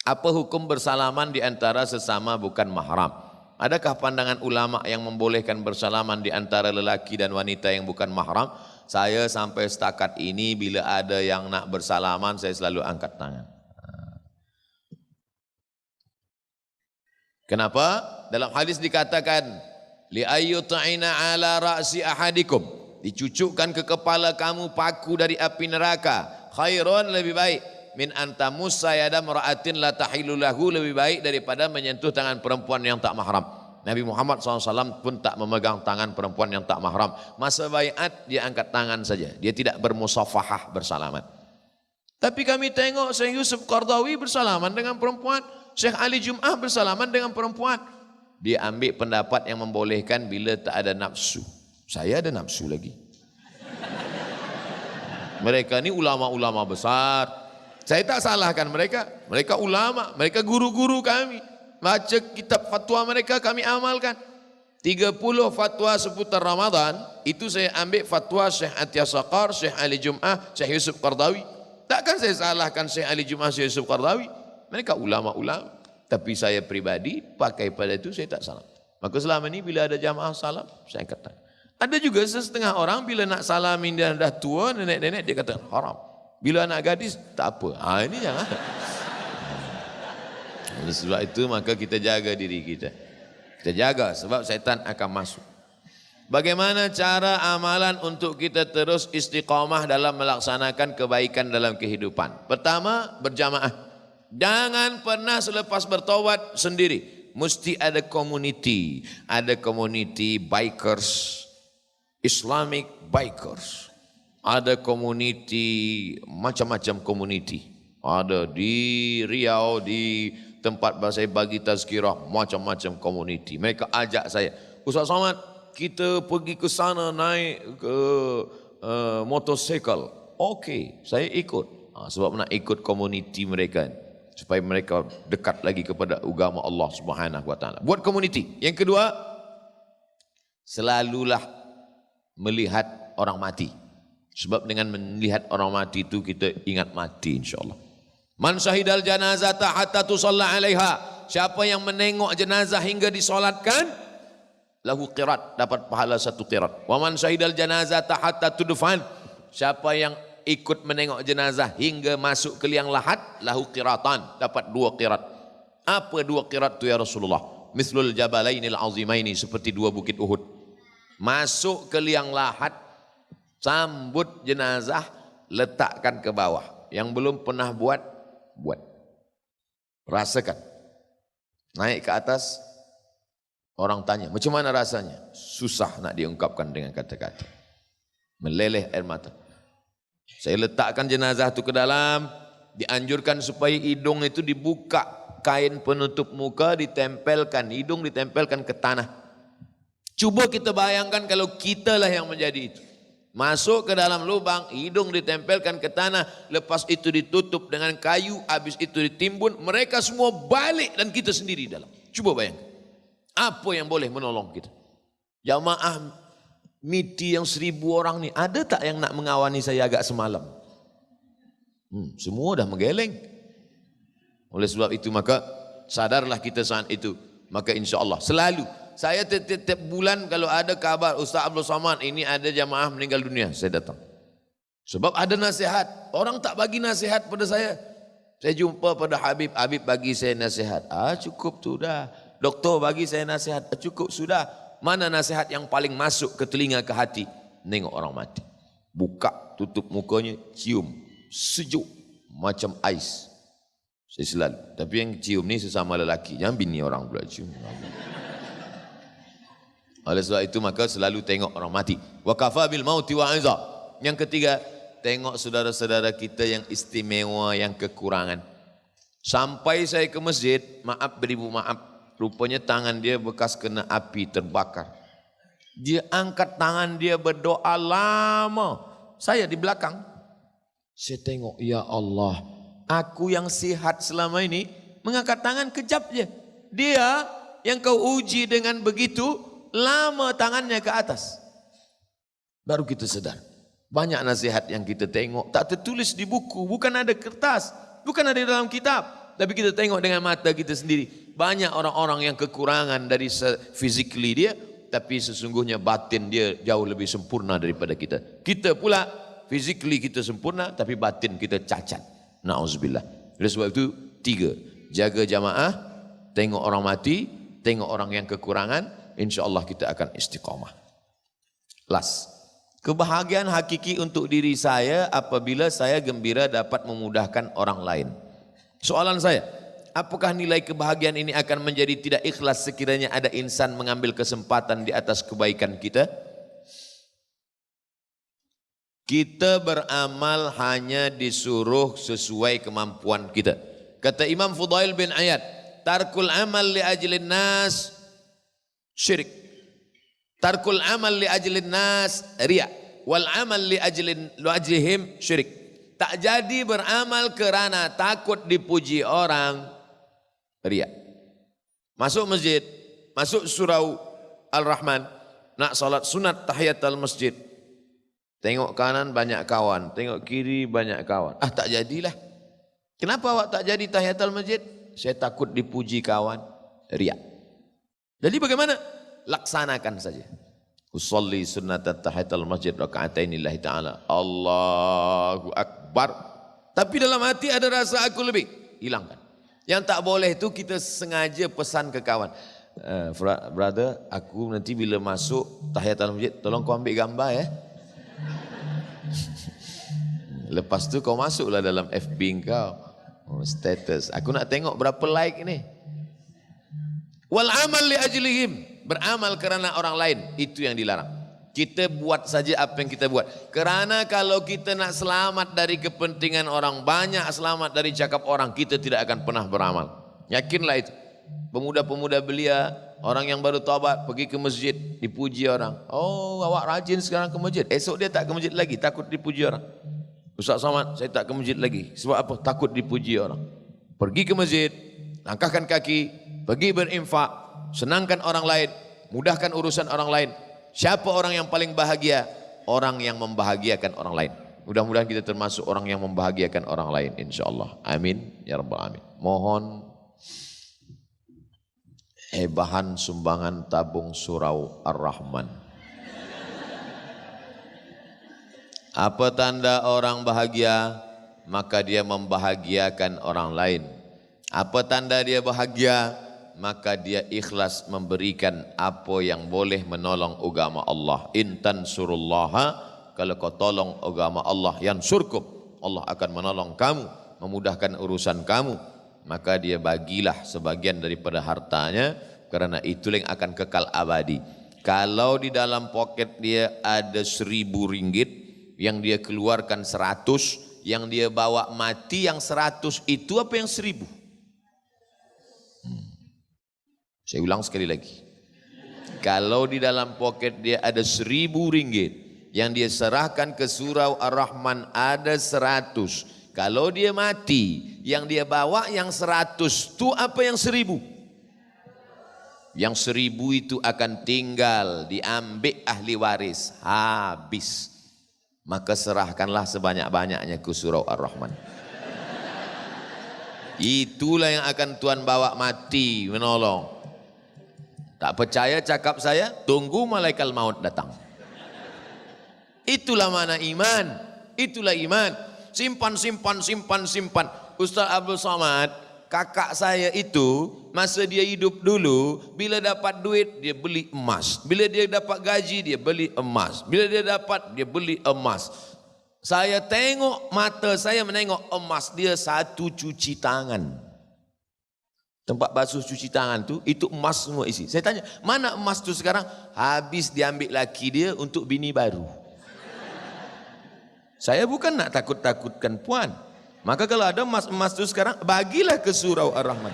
Apa hukum bersalaman di antara sesama bukan mahram? Adakah pandangan ulama yang membolehkan bersalaman di antara lelaki dan wanita yang bukan mahram? Saya sampai setakat ini bila ada yang nak bersalaman saya selalu angkat tangan. Kenapa? Dalam hadis dikatakan li ayyuta'ina ala ra'si ahadikum, dicucukkan ke kepala kamu paku dari api neraka, khairun, lebih baik, min antamussa yada mar'atin la tahilu lahu, lebih baik daripada menyentuh tangan perempuan yang tak mahram. Nabi Muhammad SAW pun tak memegang tangan perempuan yang tak mahram. Masa baiat dia angkat tangan saja, dia tidak bermusafahah, bersalaman. Tapi kami tengok Syekh Yusuf Qaradawi bersalaman dengan perempuan, Syekh Ali Jum'ah bersalaman dengan perempuan. Dia ambil pendapat yang membolehkan bila tak ada nafsu. Saya ada nafsu lagi. Mereka ni ulama-ulama besar. Saya tak salahkan mereka. Mereka ulama, mereka guru-guru kami. Baca kitab fatwa mereka kami amalkan. 30 fatwa seputar Ramadan, itu saya ambil fatwa Syekh Atiyah Saqar, Syekh Ali Jum'ah, Syekh Yusuf Qaradawi. Takkan saya salahkan Syekh Ali Jum'ah, Syekh Yusuf Qaradawi. Mereka ulama-ulama. Tapi saya pribadi pakai pada itu saya tak salam. Maka selama ini bila ada jamaah salam, saya kata. Ada juga setengah orang bila nak salamin dia dah tua, nenek-nenek, dia kata haram. Bila anak gadis, tak apa. Ini jangan. Oleh sebab itu maka kita jaga diri kita. Kita jaga sebab syaitan akan masuk. Bagaimana cara amalan untuk kita terus istiqamah dalam melaksanakan kebaikan dalam kehidupan? Pertama, berjamaah. Jangan pernah selepas bertaubat sendiri. Mesti ada community. Ada community bikers, Islamic bikers. Ada community, macam-macam community. Ada di Riau, di tempat saya bagi tazkirah, macam-macam community. Mereka ajak saya, Ustaz Somad, kita pergi ke sana naik ke motosikal. Okey, saya ikut. Sebab nak ikut community mereka, supaya mereka dekat lagi kepada agama Allah Subhanahu Wa Taala. Buat community. Yang kedua, selalulah melihat orang mati. Sebab dengan melihat orang mati itu kita ingat mati, insya-Allah. Man syahidal janazata hatta tusalla alaiha. Siapa yang menengok jenazah hingga disolatkan, lahu qirat, dapat pahala 1 qirat. Wa man syahidal janazata hatta tudfan. Siapa yang ikut menengok jenazah hingga masuk ke liang lahat, lahu qiratan, dapat 2 qirat. Apa 2 qirat tu ya Rasulullah? Mislul jabalainil azimaini, seperti 2 bukit Uhud. Masuk ke liang lahat, sambut jenazah, letakkan ke bawah. Yang belum pernah buat, rasakan. Naik ke atas, orang tanya, macam mana rasanya? Susah nak diungkapkan dengan kata-kata. Meleleh air mata. Saya letakkan jenazah itu ke dalam, dianjurkan supaya hidung itu dibuka, kain penutup muka ditempelkan, hidung ditempelkan ke tanah. Cuba kita bayangkan kalau kita lah yang menjadi itu. Masuk ke dalam lubang, hidung ditempelkan ke tanah, lepas itu ditutup dengan kayu, habis itu ditimbun, mereka semua balik dan kita sendiri dalam. Cuba bayangkan. Apa yang boleh menolong kita? Jamaah miti yang 1000 orang ni, ada tak yang nak mengawani saya agak semalam? Semua dah menggeleng. Oleh sebab itu maka sadarlah kita saat itu. Maka insya Allah selalu saya tiap bulan kalau ada kabar Ustaz Abdul Somad ini ada jamaah meninggal dunia, saya datang. Sebab ada nasihat. Orang tak bagi nasihat pada saya. Saya jumpa pada Habib, Habib bagi saya nasihat. Cukup tu dah. Doktor bagi saya nasihat. Cukup sudah. Mana nasihat yang paling masuk ke telinga, ke hati? Nengok orang mati. Buka, tutup mukanya, cium. Sejuk. Macam ais. Saya selalu. Tapi yang cium ni sesama lelaki. Jangan bini orang pula cium. Oleh sebab itu maka selalu tengok orang mati. Wa kafa bil mauti wa'izah. Yang ketiga, tengok saudara-saudara kita yang istimewa, yang kekurangan. Sampai saya ke masjid, maaf beribu maaf, rupanya tangan dia bekas kena api terbakar. Dia angkat tangan dia berdoa lama. Saya di belakang. Saya tengok, ya Allah, aku yang sihat selama ini mengangkat tangan kejap je. Dia yang kau uji dengan begitu lama tangannya ke atas. Baru kita sedar. Banyak nasihat yang kita tengok tak tertulis di buku, bukan ada kertas, bukan ada dalam kitab. Tapi kita tengok dengan mata kita sendiri. Banyak orang-orang yang kekurangan dari physically dia, tapi sesungguhnya batin dia jauh lebih sempurna daripada kita. Kita pula physically kita sempurna, tapi batin kita cacat. Na'udzubillah. Oleh sebab itu 3. Jaga jamaah, tengok orang mati, tengok orang yang kekurangan, insya-Allah kita akan istiqamah. Last. Kebahagiaan hakiki untuk diri saya apabila saya gembira dapat memudahkan orang lain. Soalan saya, apakah nilai kebahagiaan ini akan menjadi tidak ikhlas sekiranya ada insan mengambil kesempatan di atas kebaikan kita? Kita beramal hanya disuruh sesuai kemampuan kita. Kata Imam Fudail bin Iyad, tarkul amal li ajlin nas syirik. Tarkul amal li ajlin nas riya, wal amal li ajlihim syirik. Tak jadi beramal kerana takut dipuji orang, riya. Masuk masjid, masuk surau Al-Rahman, nak salat sunat tahiyatul masjid. Tengok kanan banyak kawan, tengok kiri banyak kawan. Tak jadilah. Kenapa awak tak jadi tahiyatul masjid? Saya takut dipuji kawan, riya. Jadi bagaimana? Laksanakan saja. Usolli sunnat tahiyatul masjid raka'atain lillahi ta'ala. Allahu Akbar. Tapi dalam hati ada rasa aku lebih. Hilangkan. Yang tak boleh itu kita sengaja pesan ke kawan. Brother, aku nanti bila masuk tahiyatul masjid, tolong kau ambil gambar ya. Lepas tu kau masuklah dalam FB kau. Status. Aku nak tengok berapa like ni. Wal amal li ajlihim, beramal kerana orang lain, itu yang dilarang. Kita buat saja apa yang kita buat. Kerana kalau kita nak selamat dari kepentingan orang banyak, selamat dari cakap orang, kita tidak akan pernah beramal. Yakinlah itu. Pemuda-pemuda belia, orang yang baru taubat pergi ke masjid, dipuji orang. Oh, awak rajin sekarang ke masjid. Esok dia tak ke masjid lagi, takut dipuji orang. Ustaz Somad, saya tak ke masjid lagi. Sebab apa? Takut dipuji orang. Pergi ke masjid, langkahkan kaki, pergi berinfak, senangkan orang lain, mudahkan urusan orang lain. Siapa orang yang paling bahagia? Orang yang membahagiakan orang lain. Mudah-mudahan kita termasuk orang yang membahagiakan orang lain, insyaAllah. Amin. Ya Rabbal Alamin. Mohon bahan sumbangan tabung surau Ar-Rahman. Apa tanda orang bahagia? Maka dia membahagiakan orang lain. Apa tanda dia bahagia? Maka dia ikhlas memberikan apa yang boleh menolong agama Allah. Intan surullaha, kalau kau tolong agama Allah, yansurkum, Allah akan menolong kamu, memudahkan urusan kamu. Maka dia bagilah sebagian daripada hartanya, kerana itulah yang akan kekal abadi. Kalau di dalam poket dia ada 1.000 ringgit, yang dia keluarkan 100, yang dia bawa mati yang 100, itu apa yang 1.000? Saya ulang sekali lagi. Kalau di dalam poket dia ada 1.000 ringgit, yang dia serahkan ke surau Ar-Rahman ada 100. Kalau dia mati, yang dia bawa yang 100, itu apa yang 1.000? Yang 1.000 itu akan tinggal, diambil ahli waris, habis. Maka serahkanlah sebanyak-banyaknya ke surau Ar-Rahman. Itulah yang akan Tuhan bawa mati, menolong. Tak percaya cakap saya, tunggu malaikat maut datang. Itulah mana iman. Itulah iman. Simpan. Ustaz Abdul Somad, kakak saya itu, masa dia hidup dulu, bila dapat duit, dia beli emas. Bila dia dapat gaji, dia beli emas. Bila dia dapat, dia beli emas. Saya tengok, mata saya menengok emas dia satu cuci tangan. Tempat basuh cuci tangan tu, itu emas semua isi. Saya tanya, mana emas tu sekarang? Habis diambil laki dia untuk bini baru. Saya bukan nak takut-takutkan puan. Maka kalau ada emas tu sekarang, bagilah ke surau Ar-Rahman.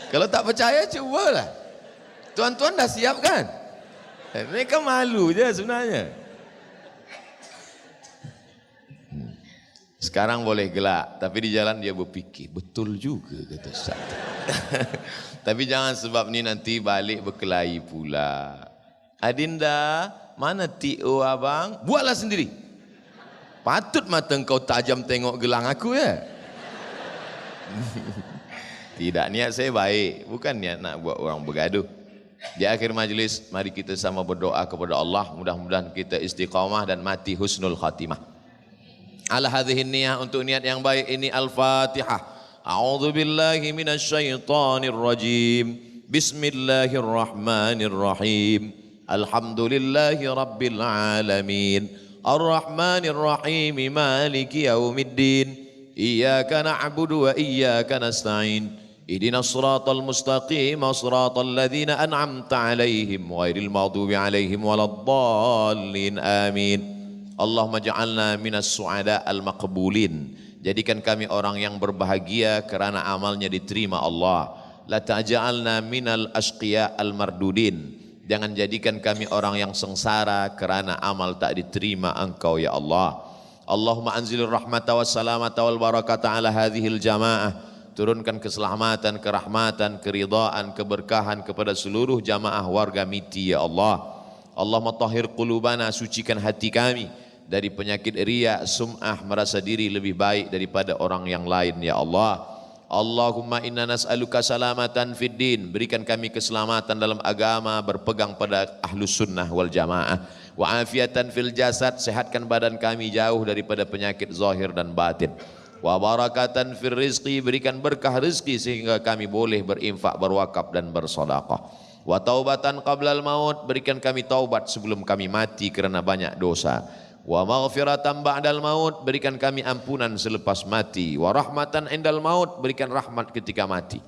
Kalau tak percaya, cubalah. Tuan-tuan dah siap kan? Mereka malu je sebenarnya. Sekarang boleh gelak, tapi di jalan dia berfikir, betul juga kata Ustaz. Tapi jangan sebab ni nanti balik berkelahi pula. Adinda, mana TO abang? Buatlah sendiri. Patut mata engkau tajam tengok gelang aku ya. Tidak, niat saya baik, bukan niat nak buat orang bergaduh. Di akhir majlis, mari kita sama berdoa kepada Allah, mudah-mudahan kita istiqamah dan mati husnul khatimah. Ala hadhihi niyah, untuk niat yang baik ini Al-Fatihah. A'udzu billahi minasyaitonir rajim. Bismillahirrahmanirrahim. Alhamdulillahi rabbil alamin. Ar-Rahmanir Rahim. Maliki yaumiddin. Iyyaka na'budu wa iyyaka nasta'in. Ihdinas siratal mustaqim, siratal ladzina an'amta 'alaihim ghairil maghdubi 'alaihim waladdallin. Amin. Allahumma ja'alna minas su'ada al-maqbulin. Jadikan kami orang yang berbahagia kerana amalnya diterima Allah. La ta'ja'alna minal ashqiya al-mardudin. Jangan jadikan kami orang yang sengsara kerana amal tak diterima Engkau ya Allah. Allahumma anzilir rahmata was salamata wal barakata ala hadhil jamaah. Turunkan keselamatan, kerahmatan, keridaan, keberkahan kepada seluruh jamaah warga MITI ya Allah. Allahumma tahhir qulubana, sucikan hati kami dari penyakit riya, sum'ah, merasa diri lebih baik daripada orang yang lain ya Allah. Allahumma inna nas'aluka salamatan fid din, berikan kami keselamatan dalam agama, berpegang pada ahlus sunnah wal jamaah. Wa afiatan fil jasad, sehatkan badan kami jauh daripada penyakit zahir dan batin. Wa barakatan fir rizqi, berikan berkah rezeki sehingga kami boleh berinfak, berwakaf dan bersedekah. Wa taubatan qablal maut, berikan kami taubat sebelum kami mati kerana banyak dosa. Wa maghfiratan ba'dal maut, berikan kami ampunan selepas mati. Wa rahmatan indal maut, berikan rahmat ketika mati.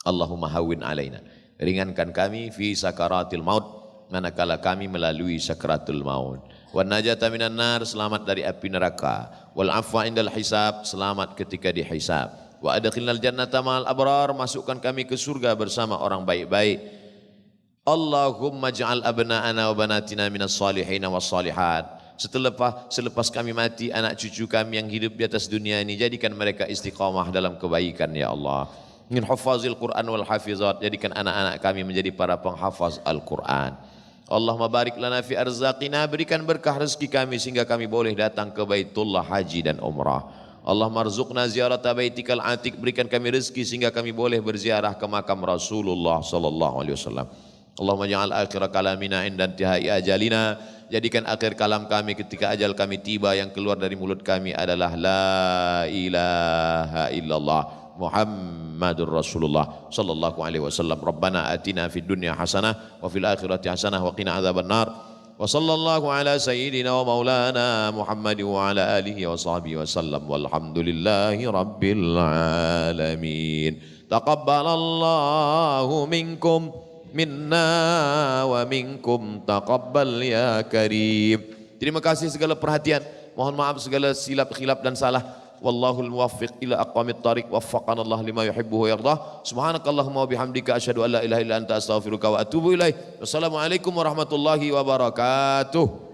Allahumma hawwin alaina, ringankan kami fi sakaratil maut, manakala kami melalui sakaratul maut. Wan najata minan nar, selamat dari api neraka. Wal afwa indal hisab, selamat ketika dihisab. Wa adkhilnal jannata ma'al abrar, masukkan kami ke surga bersama orang baik-baik. Allahumma ja'al abna'ana wa banatina minas salihin was salihat. Selepas kami mati, anak cucu kami yang hidup di atas dunia ini, jadikan mereka istiqamah dalam kebaikan ya Allah. Min hufazil Quran wal hafizat, jadikan anak-anak kami menjadi para penghafaz Al-Quran. Allahumma barik lana fi arzaqina, berikan berkah rezeki kami sehingga kami boleh datang ke Baitullah haji dan umrah. Allahumma arzuqna ziyarata baitikal atiq, berikan kami rezeki sehingga kami boleh berziarah ke makam Rasulullah sallallahu alaihi wasallam. Allahumma ja'al akhir kalamina inda intihai ajalina, jadikan akhir kalam kami ketika ajal kami tiba, yang keluar dari mulut kami adalah la ilaha illallah Muhammadur Rasulullah sallallahu alaihi wasallam. Rabbana atina fid dunya hasanah wa fil akhirati hasanah wa qina adzabannar. Wa sallallahu ala sayyidina wa maulana Muhammad wa ala alihi wa sahbihi wasallam. Walhamdulillahi rabbil alamin. Taqabbalallahu minkum minna wa minkum taqabbal ya karim. Terima kasih segala perhatian. Mohon maaf segala silap, khilaf dan salah. Wallahul muwaffiq ila aqwamit thariq, waffaqana Allah lima yuhibbu wa yardah. Subhanakallahumma wa bihamdika asyhadu an la ilaha illa anta astaghfiruka wa atubu ilaik. Wassalamualaikum warahmatullahi wabarakatuh.